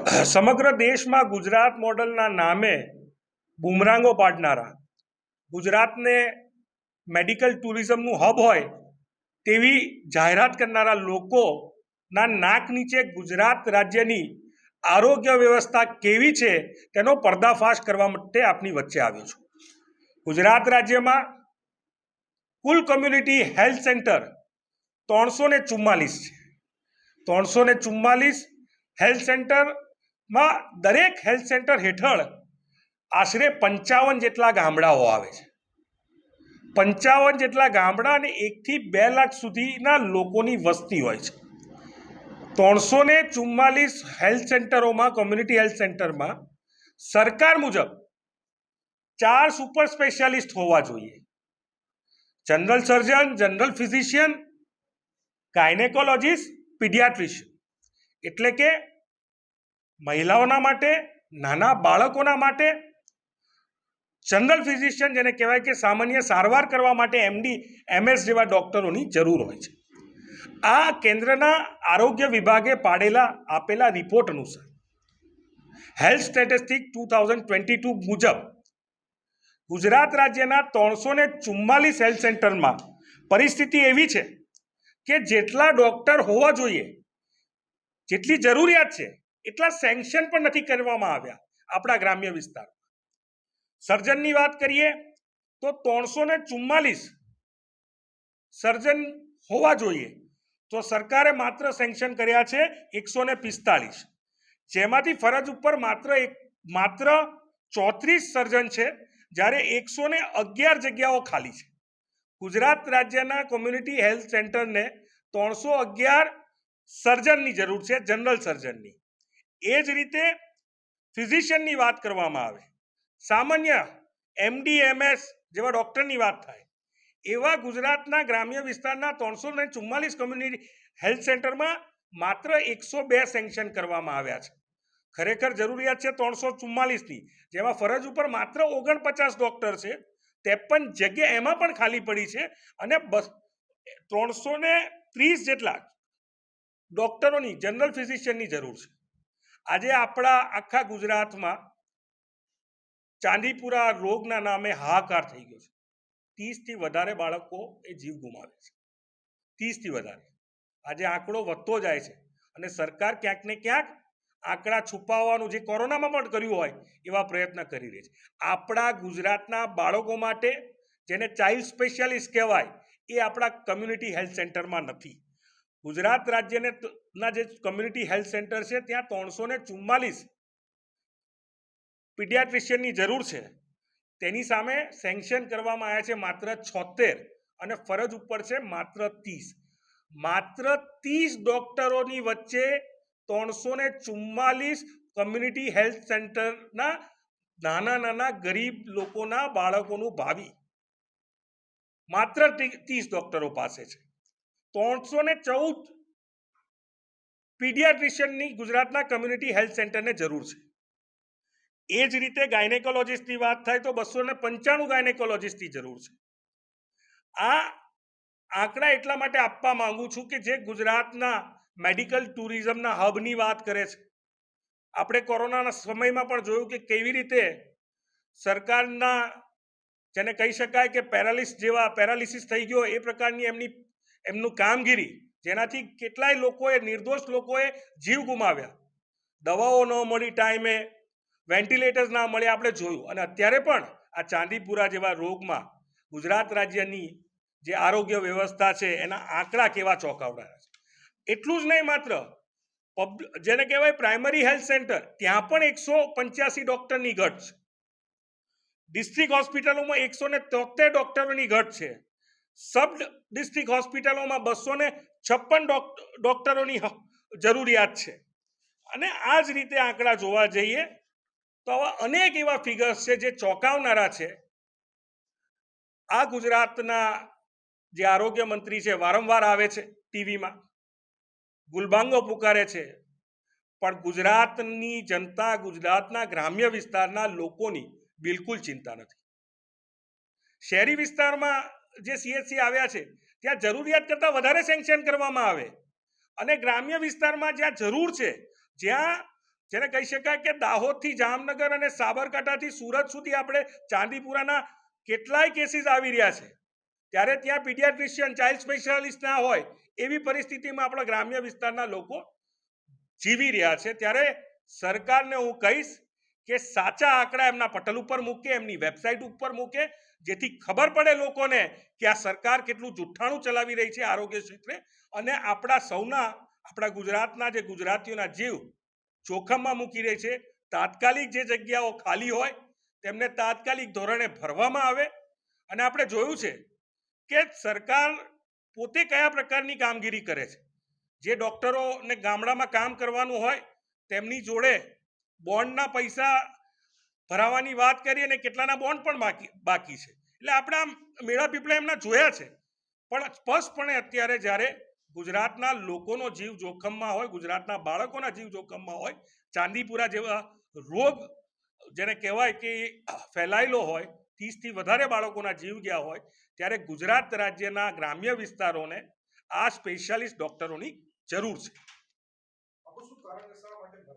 સમગ્ર દેશમાં ગુજરાત મોડલના નામે બુમરાંગો પાડનારા, ગુજરાતને મેડિકલ ટુરિઝમનું હબ હોય તેવી જાહેરાત કરનારા લોકોના નાક નીચે ગુજરાત રાજ્યની આરોગ્ય વ્યવસ્થા કેવી છે તેનો પર્દાફાશ કરવા માટે આપની વચ્ચે આવ્યો છું. ગુજરાત રાજ્યમાં કુલ કમ્યુનિટી હેલ્થ સેન્ટર 344 છે. 344 હેલ્થ સેન્ટરમાં દરેક હેલ્થ સેન્ટર હેઠળ આશરે 55 જેટલા ગામડાઓ આવે છે. 55 જેટલા ગામડા અને 1 થી 2 લાખ સુધીના લોકોની વસ્તી હોય છે. 344 હેલ્થ સેન્ટરોમાં, કોમ્યુનિટી હેલ્થ સેન્ટરમાં સરકાર મુજબ 4 સુપર સ્પેશિયાલિસ્ટ હોવા જોઈએ: જનરલ સર્જન, જનરલ ફિઝિશિયન, ગાયનેકોલોજીસ્ટ, પીડિયાટ્રિશિયન. એટલે કે મહિલાઓના માટે, નાના બાળકોના માટે જનરલ ફિઝિશિયન, જેને કહેવાય કે સામાન્ય સારવાર કરવા માટે MD, MS જેવા ડૉક્ટરોની જરૂર હોય છે. આ કેન્દ્રના આરોગ્ય વિભાગે આપેલા રિપોર્ટ અનુસાર હેલ્થ સ્ટેટિસ્ટિક 2022 મુજબ ગુજરાત રાજ્યના 344 હેલ્થ સેન્ટરમાં પરિસ્થિતિ એવી છે કે જેટલા ડૉક્ટર હોવા જોઈએ, જેટલી જરૂરિયાત છે એટલા સેન્કશન પણ નથી કરવામાં આવ્યા. આપણા ગ્રામ્ય વિસ્તારમાં સર્જનની વાત કરીએ તો 344 સર્જન હોવા જોઈએ, તો સરકારે માત્ર સેન્કશન કર્યા છે 145, જેમાંથી ફરજ ઉપર માત્ર 34 સર્જન છે, જ્યારે 111 જગ્યાઓ ખાલી છે. ગુજરાત રાજ્યના કોમ્યુનિટી હેલ્થ સેન્ટરને 311 સર્જનની જરૂર છે, જનરલ સર્જનની. એ જ રીતે ફિઝિશિયનની વાત કરવામાં આવે, સામાન્ય MD, MS જેવા ડૉક્ટરની વાત થાય, એવા ગુજરાતના ગ્રામ્ય વિસ્તારના 344 કોમ્યુનિટી હેલ્થ સેન્ટરમાં માત્ર 102 સેન્કશન કરવામાં આવ્યા છે. ખરેખર જરૂરિયાત છે 344ની, જેમાં ફરજ ઉપર માત્ર 49 ડૉક્ટર છે. 53 જગ્યા એમાં પણ ખાલી પડી છે અને 330 જેટલા ડૉક્ટરોની, જનરલ ફિઝિશિયનની જરૂર છે. આજે આપણા આખા ગુજરાતમાં ચાંદીપુરા રોગના નામે હાહાકાર થઈ ગયો છે. 30થી વધારે બાળકો એ જીવ ગુમાવે છે. 30થી વધારે. આજે આંકડો વધતો જાય છે અને સરકાર ક્યાંક ને ક્યાંક આંકડા છુપાવવાનું, જે કોરોનામાં પણ કર્યું હોય, એવા પ્રયત્ન કરી રહી છે. આપણા ગુજરાતના બાળકો માટે, જેને ચાઇલ્ડ સ્પેશિયાલિસ્ટ કહેવાય, એ આપણા કમ્યુનિટી હેલ્થ સેન્ટરમાં નથી. ગુજરાત રાજ્યના જે કમ્યુનિટી હેલ્થ સેન્ટર છે ત્યાં 344 પીડિયાટ્રિશિયનની જરૂર છે. તેની સામે સેન્કશન કરવામાં આવ્યા છે માત્ર 76 અને ફરજ ઉપર છે માત્ર 30. માત્ર 30 ડૉક્ટરોની વચ્ચે 344 કોમ્યુનિટી હેલ્થ સેન્ટરના નાના ગરીબ લોકોના બાળકોનું ભાવિ માત્ર 30 ડૉક્ટરો પાસે છે. 314 પીડિયાટ્રિશિયનની ગુજરાતના કમ્યુનિટી હેલ્થ સેન્ટરને જરૂર છે. એ જ રીતે ગાયનેકોલોજીસ્ટની વાત થાય તો 295 ગાયનેકોલોજીસ્ટની જરૂર છે. આ આંકડા એટલા માટે આપવા માંગુ છું કે જે ગુજરાતના મેડિકલ ટુરિઝમના હબની વાત કરે છે. આપણે કોરોનાના સમયમાં પણ જોયું કે કેવી રીતે સરકારના, જેને કહી શકાય કે પેરાલિસિસ થઈ ગયો એ પ્રકારની એમનું કામગીરી, જેનાથી કેટલાય લોકોએ, નિર્દોષ લોકોએ જીવ ગુમાવ્યા. દવાઓ ન મળી ટાઈમે, વેન્ટિલેટર્સ ના મળે, આપણે જોયું. અને અત્યારે પણ આ ચાંદીપુરા જેવા રોગમાં ગુજરાત રાજ્યની જે આરોગ્ય વ્યવસ્થા છે એના આંકડા કેવા ચોંકાવનારા છે. એટલું જ નહીં, માત્ર જેને કહેવાય પ્રાઇમરી હેલ્થ સેન્ટર, ત્યાં પણ 185 ડૉક્ટરની ઘટ છે. ડિસ્ટ્રિક્ટ હોસ્પિટલોમાં 173 ડૉક્ટરોની ઘટ છે. સબ ડિસ્ટ્રિક્ટ હોસ્પિટલોમાં 256 ડૉક્ટરોની જરૂરિયાત છે. અને આ જ રીતે આંકડા જોવા જઈએ તો આવા અનેક એવા ફિગર્સ છે જે ચોંકાવનારા છે. આ ગુજરાતના જે આરોગ્ય મંત્રી છે વારંવાર આવે છે ટીવીમાં, ગુલબાંગો પુકારે છે, પણ ગુજરાતની જનતા, ગુજરાતના ગ્રામ્ય વિસ્તારના લોકોની બિલકુલ ચિંતા નથી. શહેરી વિસ્તારમાં જે CHC આવ્યા છે ત્યાં જરૂરિયાત કરતાં વધારે સેન્કશન કરવામાં આવે, અને ગ્રામ્ય વિસ્તારમાં જ્યાં જરૂર છે, જ્યાં જેને કહી શકાય કે દાહોદથી જામનગર અને સાબરકાંઠાથી સુરત સુધી આપણે ચાંદીપુરાના કેટલાય કેસીસ આવી રહ્યા છે, ત્યારે ત્યાં પીડિયાટ્રિશિયન ચાઇલ્ડ સ્પેશિયાલિસ્ટ ના હોય એવી પરિસ્થિતિમાં આપણા ગ્રામ્ય વિસ્તારના લોકો જીવી રહ્યા છે. ત્યારે સરકારને હું કહીશ કે સાચા આંકડા એમના પટલ ઉપર મૂકે, એમની વેબસાઇટ ઉપર મૂકે, જેથી ખબર પડે લોકોને કે આ સરકાર કેટલું જુઠ્ઠાણું ચલાવી રહી છે આરોગ્ય ક્ષેત્રે, અને આપણા સૌના, આપણા ગુજરાતના જે ગુજરાતીઓના જીવ જોખમમાં મૂકી રહી છે. તાત્કાલિક જે જગ્યાઓ ખાલી હોય તેમને તાત્કાલિક ધોરણે ભરવામાં આવે. અને આપણે જોયું છે કે સરકાર પોતે કયા પ્રકારની કામગીરી કરે છે. જે ડૉક્ટરોને ગામડામાં કામ કરવાનું હોય તેમની જોડે બોન્ડના પૈસા ભરાવાની વાત કરી અને કેટલાના બોન્ડ પણ બાકી છે. એટલે આપણે આમ મેળા પીપળા એમના જોયા છે, પણ સ્પષ્ટપણે અત્યારે જ્યારે ગુજરાતના લોકોનો જીવ જોખમમાં હોય, ગુજરાતના બાળકોના જીવ જોખમમાં હોય, ચાંદીપુરા જેવા રોગ જેને કહેવાય કે ફેલાયેલો હોય, 30થી વધારે બાળકોના જીવ ગયા હોય, ત્યારે ગુજરાત રાજ્યના ગ્રામ્ય વિસ્તારોને આ સ્પેશિયાલિસ્ટ ડૉક્ટરોની જરૂર છે.